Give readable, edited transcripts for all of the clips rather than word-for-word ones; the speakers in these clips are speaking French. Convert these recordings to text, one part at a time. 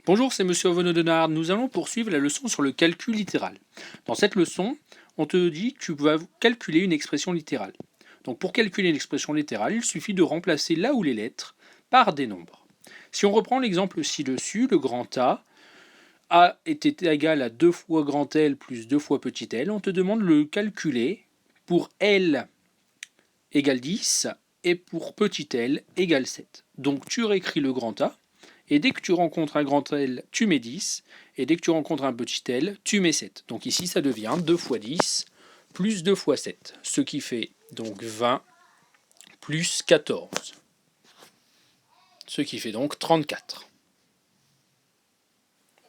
Bonjour, c'est Monsieur Ovenodonard. Nous allons poursuivre la leçon sur le calcul littéral. Dans cette leçon, on te dit que tu vas calculer une expression littérale. Donc pour calculer une expression littérale, il suffit de remplacer là où les lettres par des nombres. Si on reprend l'exemple ci-dessus, le grand A était égal à 2 fois grand L plus 2 fois petit l, on te demande de le calculer pour L égale 10 et pour petit l égale 7. Donc tu réécris le grand A. Et dès que tu rencontres un grand L, tu mets 10. Et dès que tu rencontres un petit L, tu mets 7. Donc ici, ça devient 2 fois 10 plus 2 fois 7. Ce qui fait donc 20 plus 14. Ce qui fait donc 34.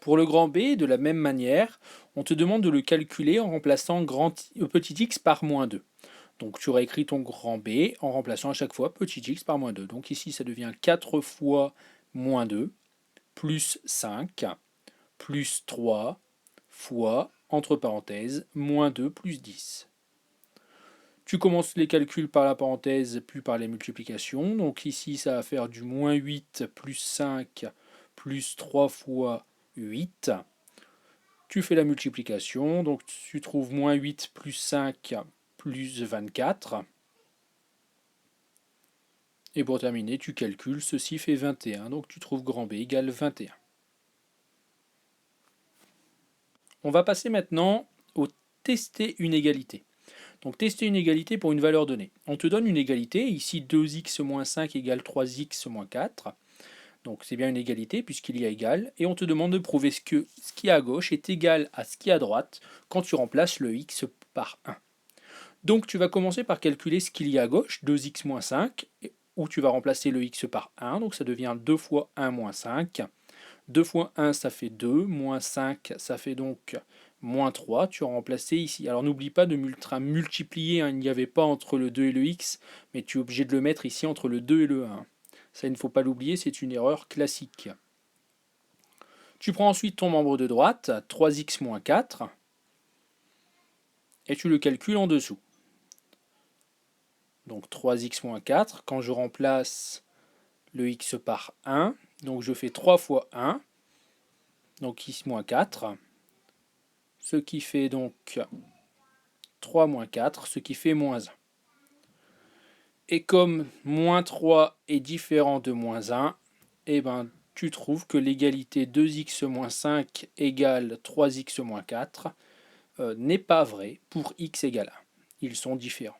Pour le grand B, de la même manière, on te demande de le calculer en remplaçant petit x par moins 2. Donc tu réécris ton grand B en remplaçant à chaque fois petit x par moins 2. Donc ici, ça devient 4 fois moins 2 plus 5 plus 3 fois, entre parenthèses, moins 2 plus 10. Tu commences les calculs par la parenthèse puis par les multiplications. Donc ici, ça va faire du moins 8 plus 5 plus 3 fois 8. Tu fais la multiplication, donc tu trouves moins 8 plus 5 plus 24. Et pour terminer, tu calcules, ceci fait 21, donc tu trouves grand B égale 21. On va passer maintenant au tester une égalité. Donc tester une égalité pour une valeur donnée. On te donne une égalité, ici 2x moins 5 égale 3x moins 4. Donc c'est bien une égalité puisqu'il y a égal. Et on te demande de prouver que ce qui est à gauche est égal à ce qui est à droite quand tu remplaces le x par 1. Donc tu vas commencer par calculer ce qu'il y a à gauche, 2x moins 5, où tu vas remplacer le x par 1. Donc ça devient 2 fois 1 moins 5. 2 fois 1, ça fait 2, moins 5, ça fait donc moins 3, tu as remplacé ici. Alors n'oublie pas de multiplier, hein, il n'y avait pas entre le 2 et le x, mais tu es obligé de le mettre ici entre le 2 et le 1. Ça, il ne faut pas l'oublier, c'est une erreur classique. Tu prends ensuite ton membre de droite, 3x moins 4, et tu le calcules en dessous. Donc 3x moins 4, quand je remplace le x par 1, donc je fais 3 fois 1, donc x moins 4, ce qui fait donc 3 moins 4, ce qui fait moins 1. Et comme moins 3 est différent de moins 1, eh ben, tu trouves que l'égalité 2x moins 5 égale 3x moins 4 n'est pas vraie pour x égale 1. Ils sont différents.